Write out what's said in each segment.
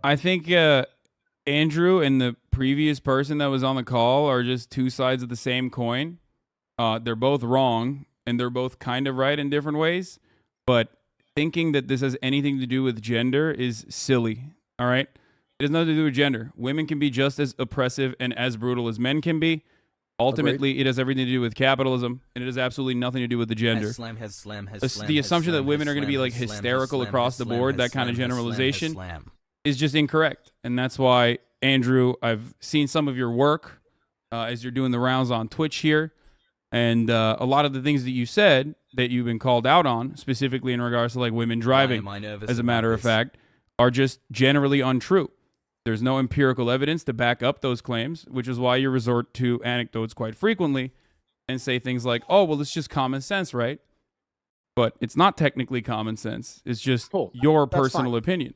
I think Andrew and the previous person that was on the call are just two sides of the same coin. They're both wrong and they're both kind of right in different ways. But thinking that this has anything to do with gender is silly. All right. It has nothing to do with gender. Women can be just as oppressive and as brutal as men can be. Agreed. Ultimately, it has everything to do with capitalism, and it has absolutely nothing to do with the gender. The assumption that women are going to be like hysterical across the board, that kind of generalization, is just incorrect. And that's why, Andrew, I've seen some of your work as you're doing the rounds on Twitch here. And a lot of the things that you said that you've been called out on, specifically in regards to like women driving, as a matter of fact, are just generally untrue. There's no empirical evidence to back up those claims, which is why you resort to anecdotes quite frequently and say things like, oh, well, it's just common sense, right? But it's not technically common sense. It's just your personal opinion.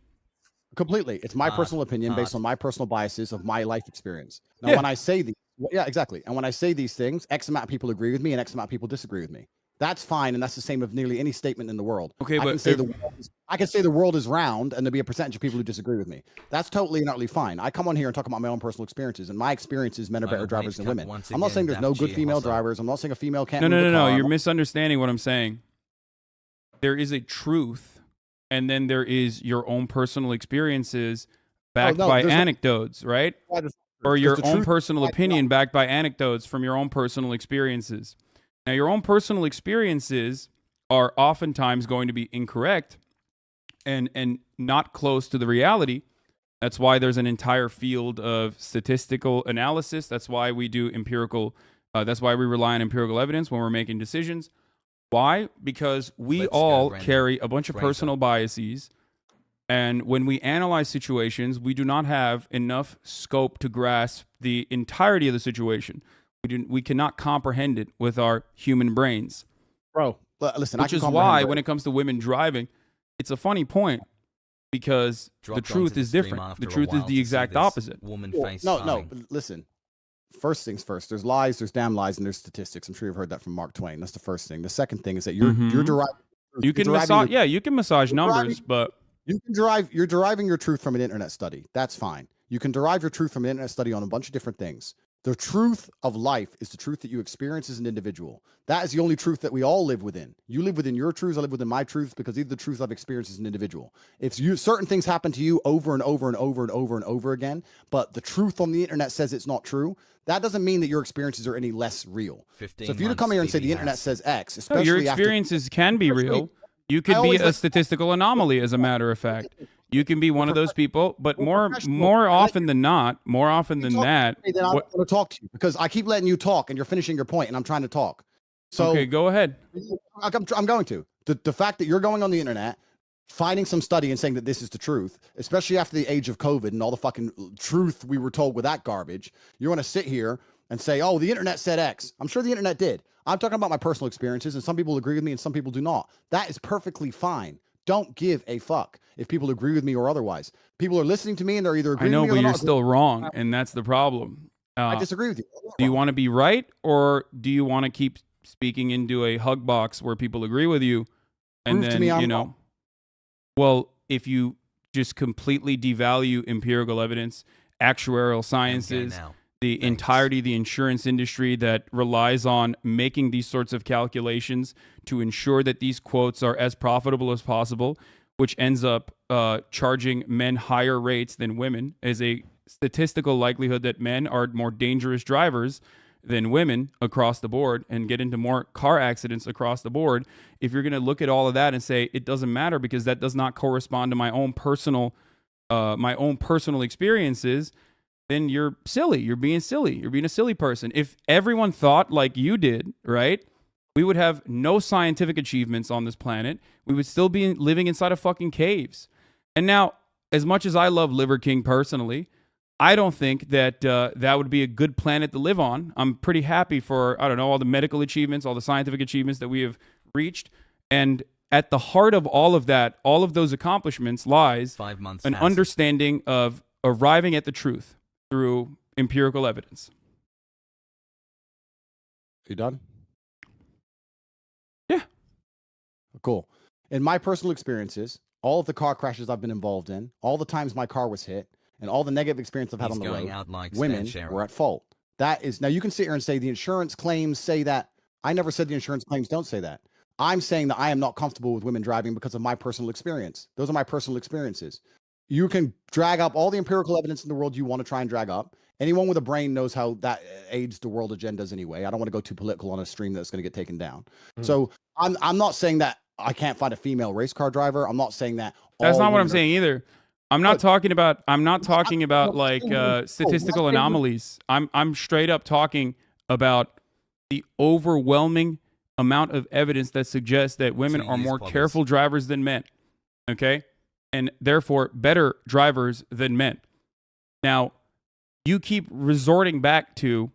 Completely. It's my personal opinion based on my personal biases of my life experience. Now, when I say these, yeah, exactly. And when I say these things, X amount of people agree with me and X amount of people disagree with me. That's fine, and that's the same with nearly any statement in the world. Okay, I can say the world is round, and there'll be a percentage of people who disagree with me. That's totally and utterly fine. I come on here and talk about my own personal experiences, and my experiences, men are better drivers than women. I'm not saying there's no good female drivers. I'm not saying a female can't. No. You're misunderstanding what I'm saying. There is a truth, and then there is your own personal experiences backed by anecdotes, right? Or your own personal opinion backed by anecdotes from your own personal experiences. Now, your own personal experiences are oftentimes going to be incorrect and not close to the reality. That's why there's an entire field of statistical analysis. That's why we do empirical. That's why we rely on empirical evidence when we're making decisions. Why? Because we all carry a bunch of personal biases. And when we analyze situations, we do not have enough scope to grasp the entirety of the situation. We cannot comprehend it with our human brains. Bro, listen, which is why when it comes to women driving, it's a funny point because the truth is different. The truth is the exact opposite. No, listen. First things first, there's lies, there's damn lies, and there's statistics. I'm sure you've heard that from Mark Twain. That's the first thing. The second thing is that you're deriving. You can massage numbers, but you're deriving your truth from an internet study. That's fine. You can derive your truth from an internet study on a bunch of different things. The truth of life is the truth that you experience as an individual. That is the only truth that we all live within. You live within your truths, I live within my truths, because these are the truths I've experienced as an individual. If certain things happen to you over and over and over and over and over again, but the truth on the internet says it's not true, that doesn't mean that your experiences are any less real. So if you come here and say the internet says X, especially your experiences can be real. You could be a statistical anomaly, as a matter of fact. You can be one of those people, but more often than that, then I want to talk to you because I keep letting you talk and you're finishing your point and I'm trying to talk. So okay, go ahead. I'm going to. The fact that you're going on the internet, finding some study and saying that this is the truth, especially after the age of COVID and all the fucking truth we were told with that garbage, you want to sit here and say, oh, the internet said X. I'm sure the internet did. I'm talking about my personal experiences, and some people agree with me and some people do not. That is perfectly fine. Don't give a fuck if people agree with me or otherwise. People are listening to me and they're either agreeing with me or not. I know, but you're still wrong, and that's the problem. I disagree with you. Do you want to be right, or do you want to keep speaking into a hug box where people agree with you? And Prove then, to me I'm wrong. Well, if you just completely devalue empirical evidence, actuarial sciences, the entirety of the insurance industry that relies on making these sorts of calculations to ensure that these quotes are as profitable as possible, which ends up charging men higher rates than women, is a statistical likelihood that men are more dangerous drivers than women across the board and get into more car accidents across the board. If you're going to look at all of that and say it doesn't matter because that does not correspond to my own personal experiences, then you're silly. You're being silly. You're being a silly person. If everyone thought like you did, right, we would have no scientific achievements on this planet. We would still be living inside of fucking caves. And now, as much as I love Liver King personally, I don't think that that would be a good planet to live on. I'm pretty happy for, I don't know, all the medical achievements, all the scientific achievements that we have reached. And at the heart of all of that, all of those accomplishments lies an understanding of arriving at the truth through empirical evidence. You done? Yeah. Cool. In my personal experiences, all of the car crashes I've been involved in, all the times my car was hit, and all the negative experience I've had on the road, women were at fault. That is, now you can sit here and say the insurance claims say that. I never said the insurance claims don't say that. I'm saying that I am not comfortable with women driving because of my personal experience. Those are my personal experiences. You can drag up all the empirical evidence in the world you want to try and drag up. Anyone with a brain knows how that aids the world agendas anyway. I don't want to go too political on a stream that's going to get taken down. So I'm not saying that I can't find a female race car driver. I'm not saying that. That's not what I'm saying either. I'm not talking about like statistical anomalies. I'm straight up talking about the overwhelming amount of evidence that suggests that women are more careful drivers than men. Okay? And therefore better drivers than men. Now, you keep resorting back to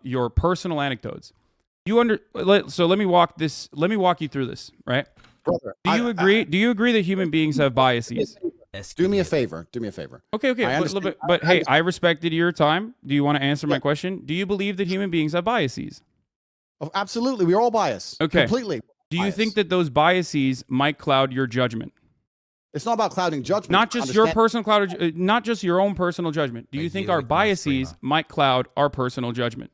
your personal anecdotes. So let me walk you through this, right? Brother, do you agree that human beings have biases? Do me a favor. Okay. But hey, I respected your time. Do you want to answer my question? Do you believe that human beings have biases? Oh, absolutely. We're all biased. Okay. Completely. Do you think that those biases might cloud your judgment? It's not about clouding judgment. Not just your personal not just your own personal judgment. Do you think our biases might cloud our personal judgment?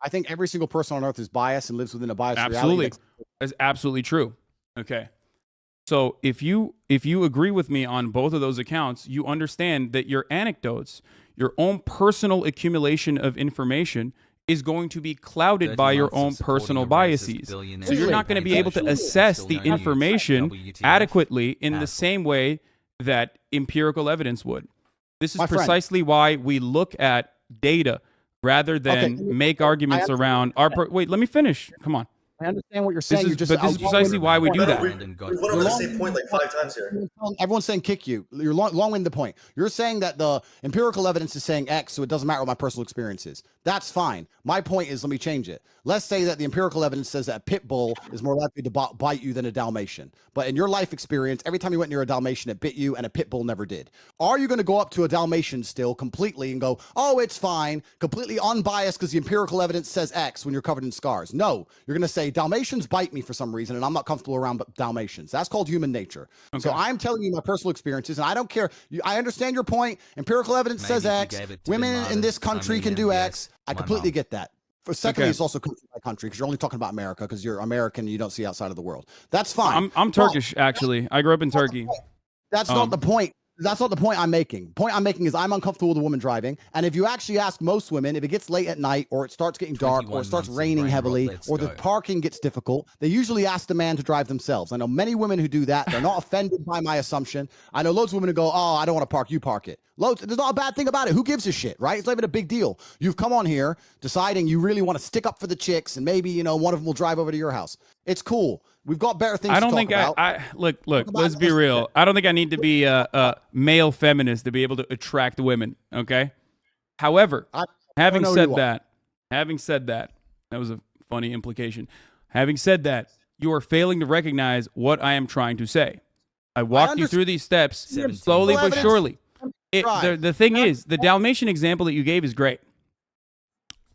I think every single person on earth is biased and lives within a biased reality. Absolutely. That's absolutely true. Okay. So if you agree with me on both of those accounts, you understand that your anecdotes, your own personal accumulation of information is going to be clouded by your own personal biases. So you're not going to be able to assess the information adequately in the same way that empirical evidence would. This is precisely why we look at data rather than make arguments around our... Wait, let me finish. Come on. I understand what you're saying. This is precisely why we do that. We went over the same point like 5 times here. Everyone's saying kick you. You're long-winded the point. You're saying that the empirical evidence is saying X, so it doesn't matter what my personal experience is. That's fine. My point is, let me change it. Let's say that the empirical evidence says that a pit bull is more likely to bite you than a Dalmatian. But in your life experience, every time you went near a Dalmatian, it bit you, and a pit bull never did. Are you going to go up to a Dalmatian still completely and go, oh, it's fine, completely unbiased because the empirical evidence says X when you're covered in scars? No. You're going to say, Dalmatians bite me for some reason, and I'm not comfortable around Dalmatians. That's called human nature. Okay. So I'm telling you my personal experiences, and I don't care. I understand your point. Empirical evidence says X. Women in this country can do X. I completely get that. Secondly, it's also country by country because you're only talking about America because you're American and you don't see outside of the world. That's fine. I'm Turkish, actually. I grew up in Turkey. That's not the point. That's not the point I'm making. The point I'm making is I'm uncomfortable with a woman driving. And if you actually ask most women, if it gets late at night or it starts getting dark or it starts raining heavily or the parking gets difficult, they usually ask the man to drive themselves. I know many women who do that. They're not offended by my assumption. I know loads of women who go, oh, I don't want to park. You park it. Loads. There's not a bad thing about it. Who gives a shit, right? It's not even a big deal. You've come on here deciding you really want to stick up for the chicks and maybe, one of them will drive over to your house. It's cool. We've got better things to talk about. I look, let's be real. I don't think I need to be a male feminist to be able to attract women, okay? However, having said that, that was a funny implication. Having said that, you are failing to recognize what I am trying to say. I walked you through these steps slowly but surely. The thing is, the Dalmatian example that you gave is great.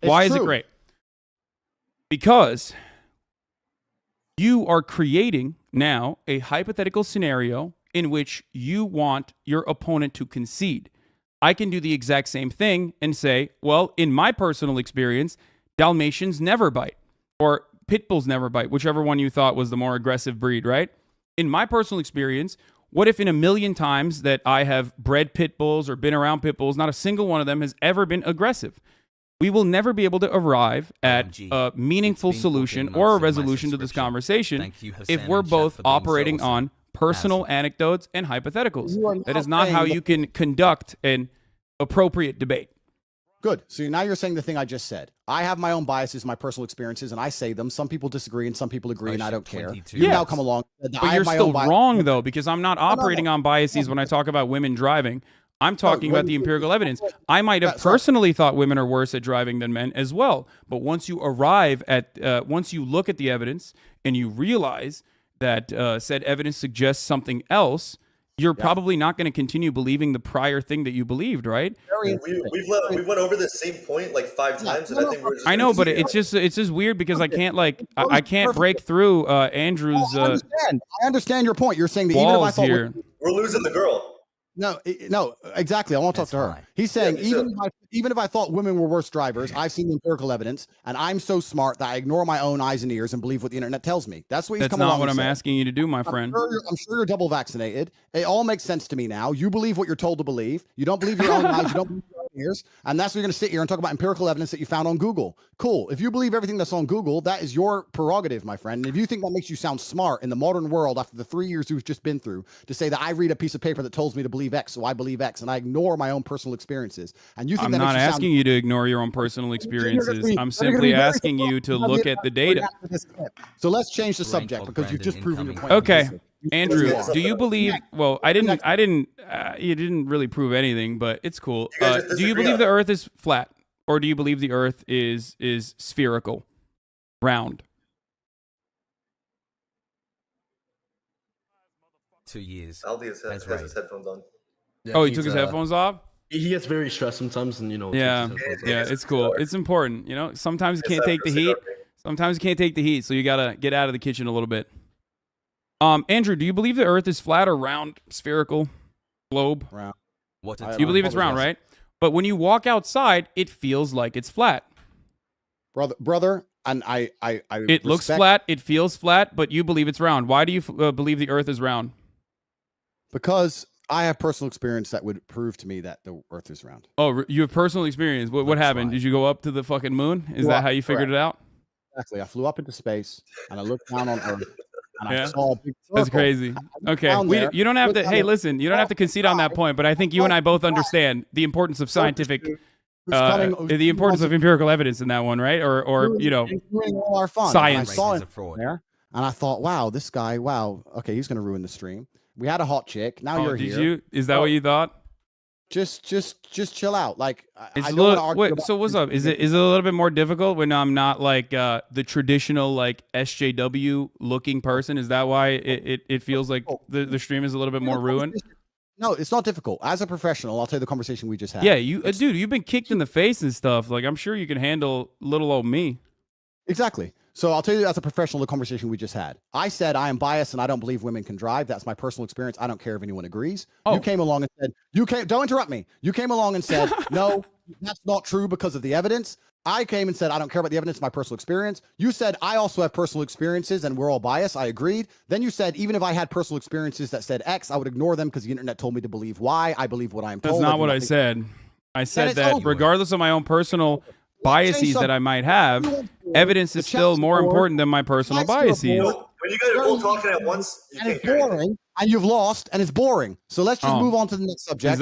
Why is it great? Because you are creating now a hypothetical scenario in which you want your opponent to concede. I can do the exact same thing and say, well, in my personal experience, Dalmatians never bite, or pit bulls never bite, whichever one you thought was the more aggressive breed, right? In my personal experience, what if in a million times that I have bred pit bulls or been around pit bulls, not a single one of them has ever been aggressive? We will never be able to arrive at a meaningful solution or a resolution to this conversation if we're both operating on personal anecdotes and hypotheticals. That is not how you can conduct an appropriate debate. Good. So now you're saying the thing I just said. I have my own biases, my personal experiences, and I say them. Some people disagree and some people agree, and I don't care. You now come along. But you're still wrong, though, because I'm not operating on biases when I talk about women driving. I'm talking about the empirical evidence. I might have personally thought women are worse at driving than men as well. But once you arrive at, once you look at the evidence and you realize that said evidence suggests something else, you're probably not going to continue believing the prior thing that you believed, right? We went over the same point like 5 times, and I think we're just. I know, but it's just weird because I can't I can't break through Andrew's. I understand your point. You're saying that even if I thought we're losing the girl. No, exactly. I want to talk to her. He's saying even if I thought women were worse drivers, I've seen empirical evidence, and I'm so smart that I ignore my own eyes and ears and believe what the internet tells me. That's what he's coming along. That's not what I'm asking you to do, my friend. I'm sure you're double vaccinated. It all makes sense to me now. You believe what you're told to believe. You don't believe your own eyes. You don't believe your own ears, and that's what you're going to sit here and talk about empirical evidence that you found on Google. Cool. If you believe everything that's on Google, that is your prerogative, my friend. And if you think that makes you sound smart in the modern world after the 3 years we've just been through, to say that I read a piece of paper that tells me to believe X, so I believe X, and I ignore my own personal experiences, and you think I'm not asking you to ignore your own personal experiences. I'm simply asking you to look at the data. So let's change the subject because you've just proven your point. Okay. Andrew, do you believe? Well, you didn't really prove anything, but it's cool. Do you believe the Earth is flat, or do you believe the Earth is spherical, round? 2 years. Aldi has his headphones on. Yeah, he took his headphones off. He gets very stressed sometimes, and Yeah, it's cool. It's important. Sometimes you can't take the heat. Sometimes you can't take the heat, so you gotta get out of the kitchen a little bit. Andrew, do you believe the Earth is flat or round, spherical, globe? Round. You believe it's round, right? But when you walk outside, it feels like it's flat. Brother, and I it looks flat, it feels flat, but you believe it's round. Why do you believe the Earth is round? Because I have personal experience that would prove to me that the Earth is round. Oh, you have personal experience. What happened? Right. Did you go up to the fucking moon? Is that how you figured it out? Exactly. I flew up into space and I looked down on Earth. And I saw a big circle. That's crazy. Okay, you don't have to. Hey, listen, you don't have to concede on that point. But I think you and I both understand the importance of scientific, the importance of empirical evidence in that one, right? Or all our fun. Science. I saw him there, and I thought, wow, this guy, wow, okay, he's going to ruin the stream. We had a hot chick. Now you're here. Did you? Is that what you thought? Just chill out. Like, I don't want to argue. Wait, so what's up? Is it a little bit more difficult when I'm not like the traditional like SJW looking person? Is that why it feels like the stream is a little bit more ruined? No, it's not difficult. As a professional, I'll tell you the conversation we just had. Yeah, dude, you've been kicked in the face and stuff. Like, I'm sure you can handle little old me. Exactly. So I'll tell you as a professional the conversation we just had. I said I am biased and I don't believe women can drive. That's my personal experience. I don't care if anyone agrees. You came along and said, don't interrupt me. You came along and said, no, that's not true because of the evidence. I came and said, I don't care about the evidence, my personal experience. You said, I also have personal experiences and we're all biased. I agreed. Then you said, even if I had personal experiences that said X, I would ignore them because the internet told me to believe Y. I believe what I'm told. That's not what I said. I said that regardless of my own personal biases that I might have, evidence is still more important than my personal biases. When you guys are both talking at once, and it's boring, and you've lost, and it's boring. So let's just move on to the next subject.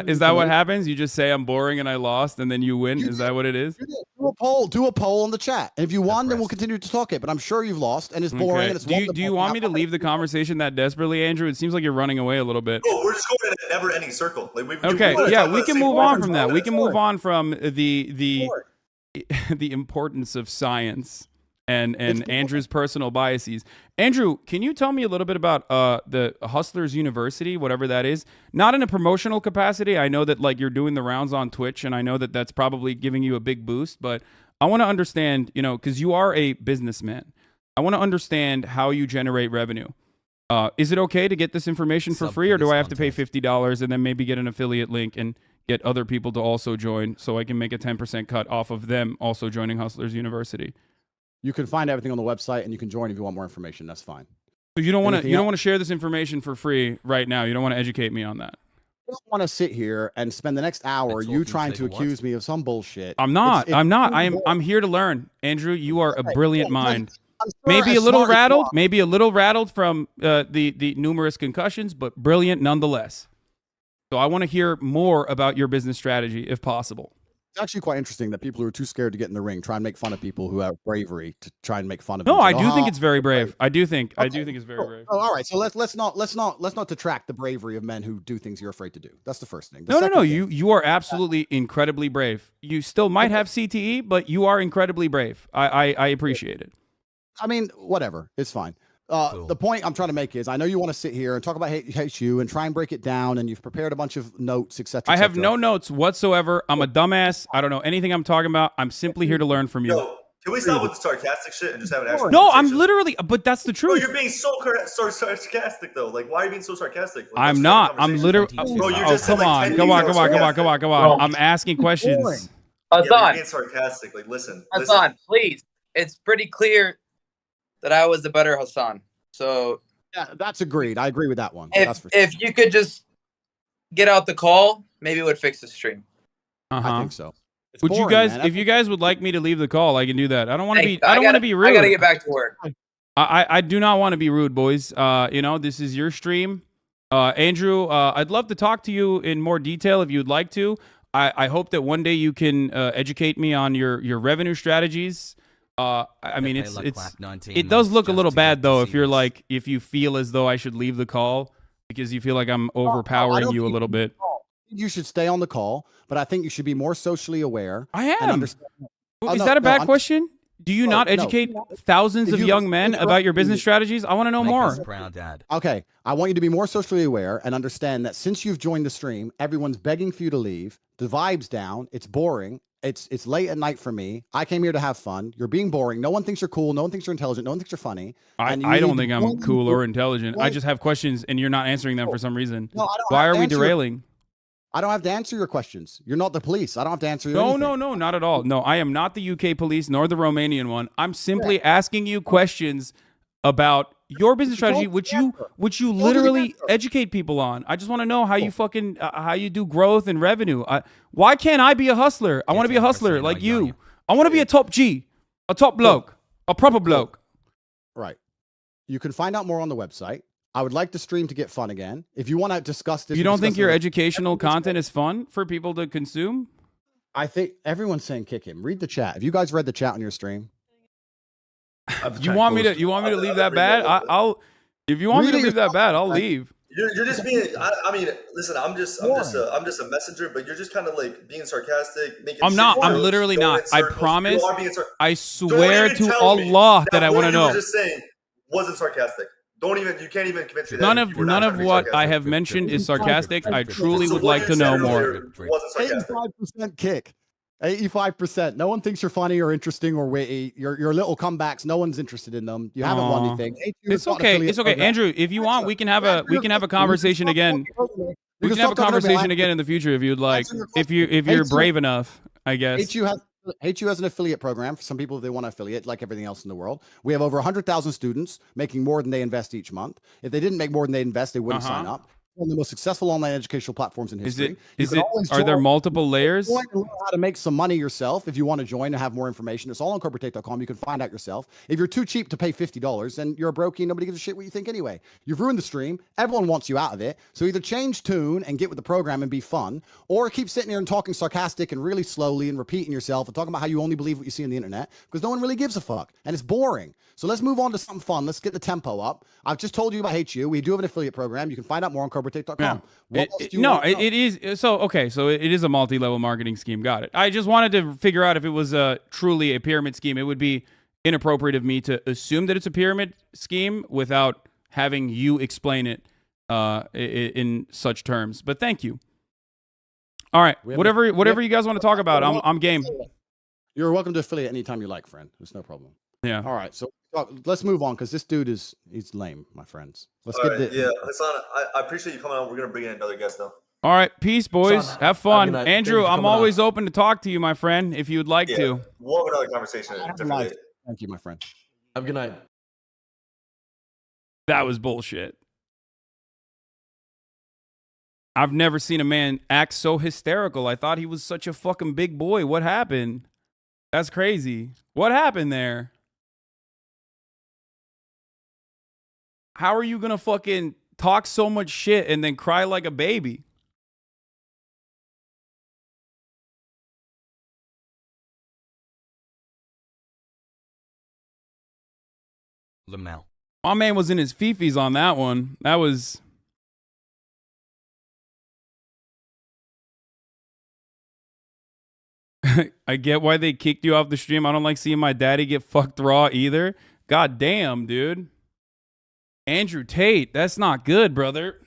Is that what happens? You just say I'm boring and I lost, and then you win? Is that what it is? Do a poll on the chat, and if you won, then we'll continue to talk it. But I'm sure you've lost, and it's boring. And it's do you want me to leave the conversation that desperately, Andrew? It seems like you're running away a little bit. Oh, we're just going in a never-ending circle. Like, we can move on from that. We can move on from the importance of science and Andrew's personal biases. Andrew, can you tell me a little bit about the Hustlers University, whatever that is? Not in a promotional capacity. I know that like you're doing the rounds on Twitch, and I know that that's probably giving you a big boost. But I want to understand, because you are a businessman. I want to understand how you generate revenue. Is it okay to get this information for free, or do I have to pay $50 and then maybe get an affiliate link and get other people to also join so I can make a 10% cut off of them also joining Hustlers University? You can find everything on the website, and you can join if you want more information. That's fine. So you don't want to share this information for free right now. You don't want to educate me on that. I don't want to sit here and spend the next hour trying to accuse me of some bullshit. I'm not. I'm here to learn. Andrew, you are a brilliant mind. Maybe a little rattled from the numerous concussions, but brilliant nonetheless. So I want to hear more about your business strategy, if possible. It's actually quite interesting that people who are too scared to get in the ring try and make fun of people who have bravery to try and make fun of. No, I do think it's very brave. I do think it's very brave. Oh, all right. So let's not detract the bravery of men who do things you're afraid to do. That's the first thing. No. You are absolutely incredibly brave. You still might have CTE, but you are incredibly brave. I appreciate it. I mean, whatever. It's fine. The point I'm trying to make is, I know you want to sit here and talk about hate you and try and break it down, and you've prepared a bunch of notes, etc. I have no notes whatsoever. I'm a dumbass. I don't know anything I'm talking about. I'm simply here to learn from you. Yo, can we stop with the sarcastic shit and just have an actual No, conversation? I'm literally, but that's the truth. No, you're being so sarcastic though. Like, why are you being so sarcastic? Like, I'm not. I'm literally. Bro, you're just come like on, come on. I'm asking questions. Hasan, yeah, you're being sarcastic. Like, listen. Hasan, please. It's pretty clear that I was the better Hasan. So yeah, that's agreed. I agree with that one. If you could just get out the call, maybe it would fix the stream. I think so. Would you guys, if you guys would like me to leave the call, I can do that. I don't want to be. I don't want to be rude. I gotta get back to work. I do not want to be rude, boys. You know, this is your stream. Andrew, I'd love to talk to you in more detail if you'd like to. I hope that one day you can educate me on your revenue strategies. I mean, it does look a little bad though if you feel as though I should leave the call because you feel like I'm overpowering you a little bit. You should stay on the call, but I think you should be more socially aware. I am. And understand. Is that a bad question? Do you not educate thousands of young men about your business strategies? I want to know more. Okay, I want you to be more socially aware and understand that since you've joined the stream, everyone's begging for you to leave. The vibe's down. It's boring. It's late at night for me. I came here to have fun. You're being boring. No one thinks you're cool. No one thinks you're intelligent. No one thinks you're funny. I don't think I'm cool or intelligent. I just have questions and you're not answering them for some reason. No, why are we derailing? I don't have to answer your questions. You're not the police. I don't have to answer your No, not at all. No, I am not the UK police nor the Romanian one. I'm simply asking you questions about your business strategy, which you literally educate people on. I just want to know how you fucking how you do growth and revenue. Why can't I be a hustler? I want to be a hustler like you. I want to be a top G, a top bloke, a proper bloke. Right. You can find out more on the website. I would like the stream to get fun again. If you want to discuss this, you don't think your educational content is fun for people to consume? I think everyone's saying kick him. Read the chat. Have you guys read the chat on your stream? You want me to leave that bad? I'll. If you want me to leave that bad, I'll leave. You're just being. I mean, listen. I'm just a messenger, but you're just kind of like being sarcastic, making. I'm not. I'm literally not. I promise. I swear to Allah that I want to know. What you were just saying wasn't sarcastic. You can't even convince me. None of what I have mentioned is sarcastic. I truly would like to know more. 85% kick. 85%. No one thinks you're funny or interesting or witty. Your little comebacks, no one's interested in them. You haven't won anything. It's okay. It's okay. Andrew, if you want, we can have a conversation again. We can have a conversation again in the future if you'd like. If you're brave enough, I guess. Hate You has an affiliate program for some people if they want to affiliate, like everything else in the world. We have over 100,000 students making more than they invest each month. If they didn't make more than they invest, they wouldn't sign up. One of the most successful online educational platforms in history. Are there multiple layers? Learn how to make some money yourself if you want to join and have more information. It's all on corporatate.com. You can find out yourself. If you're too cheap to pay $50, then you're a brokey and nobody gives a shit what you think anyway. You've ruined the stream. Everyone wants you out of it. So either change tune and get with the program and be fun, or keep sitting here and talking sarcastic and really slowly and repeating yourself and talking about how you only believe what you see on the internet because no one really gives a fuck and it's boring. So let's move on to something fun. Let's get the tempo up. I've just told you about Hate You. We do have an affiliate program. You can find out more on corporatate.com. Yeah. It is. So it is a multi-level marketing scheme. Got it. I just wanted to figure out if it was truly a pyramid scheme. It would be inappropriate of me to assume that it's a pyramid scheme without having you explain it in such terms. But thank you. All right. Whatever you guys want to talk about, I'm game. You're welcome to affiliate anytime you like, friend. There's no problem. Yeah. All right. So let's move on because this dude he's lame, my friends. Let's Yeah, Hasan, I appreciate you coming on. We're gonna bring in another guest though. All right, peace, boys. Have fun, Andrew. I'm always open to talk to you, my friend. If you'd like to. We'll have another conversation. Thank you, my friend. Have a good night. That was bullshit. I've never seen a man act so hysterical. I thought he was such a fucking big boy. What happened? That's crazy. What happened there? How are you gonna fucking talk so much shit and then cry like a baby? Lamel. My man was in his fifis on that one. That was... I get why they kicked you off the stream. I don't like seeing my daddy get fucked raw either. God damn, dude. Andrew Tate, that's not good, brother.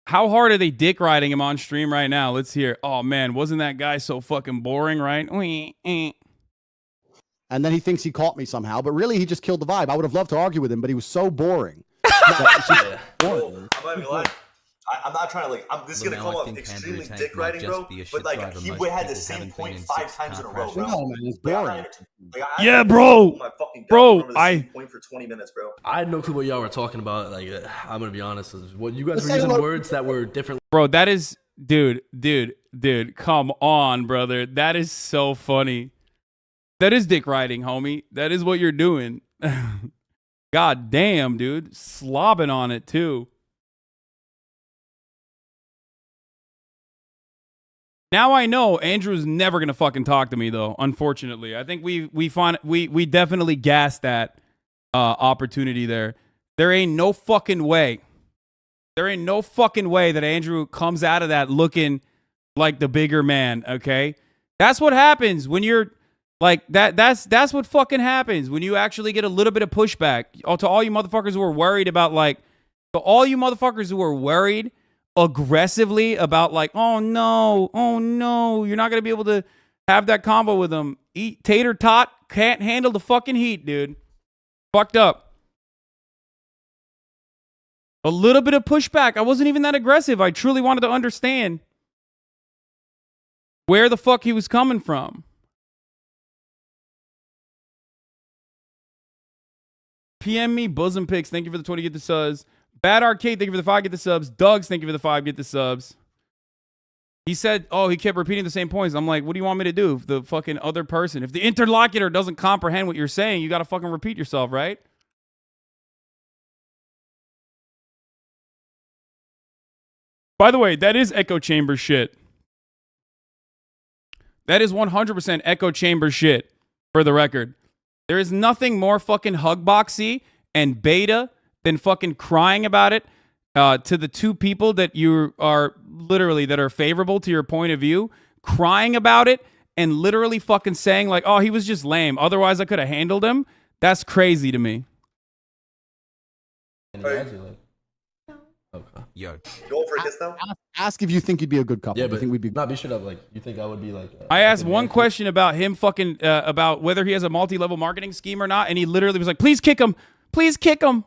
How hard are they dick riding him on stream right now? Let's hear. Oh man, wasn't that guy so fucking boring, right? And then he thinks he caught me somehow, but really he just killed the vibe. I would have loved to argue with him, but he was so boring. Boring. I'm not trying to like. This is gonna come off extremely dick riding, bro. But like, he had the same point 5 times in a row, bro. No, man, it's boring. Yeah, bro. I point for 20 minutes, bro. I had no clue what y'all were talking about. Like, I'm gonna be honest. What you guys were using words that were different. Bro, that is, dude. Come on, brother. That is so funny. That is dick riding, homie. That is what you're doing. God damn, dude. Slobbing on it too. Now I know Andrew's never gonna fucking talk to me though. Unfortunately, I think we definitely gassed that opportunity there. There ain't no fucking way. There ain't no fucking way that Andrew comes out of that looking like the bigger man. Okay, that's what happens when you're like that. That's what fucking happens when you actually get a little bit of pushback. To all you motherfuckers who are worried about to all you motherfuckers who are worried aggressively about like, oh no, you're not gonna be able to have that convo with him. Tater Tot can't handle the fucking heat, dude. Fucked up. A little bit of pushback. I wasn't even that aggressive. I truly wanted to understand where the fuck he was coming from. PM me, bosom pics. Thank you for the 20, get the subs. Bad Arcade, thank you for the 5, get the subs. Doug's, thank you for the 5, get the subs. He said, oh, he kept repeating the same points. I'm like, what do you want me to do? If the fucking other person, if the interlocutor doesn't comprehend what you're saying, you got to fucking repeat yourself, right? By the way, that is echo chamber shit. That is 100% echo chamber shit, for the record. There is nothing more fucking hugboxy and beta than fucking crying about it to the two people that you are literally that are favorable to your point of view, crying about it and literally fucking saying like, oh, he was just lame. Otherwise, I could have handled him. That's crazy to me. Okay. Yo. Going for a kiss now? Ask if you think you'd be a good couple. Yeah, but I think we'd be. not be straight up. Like, you think I would be like? I asked one question about him fucking about whether he has a multi-level marketing scheme or not, and he literally was like, "Please kick him, please kick him."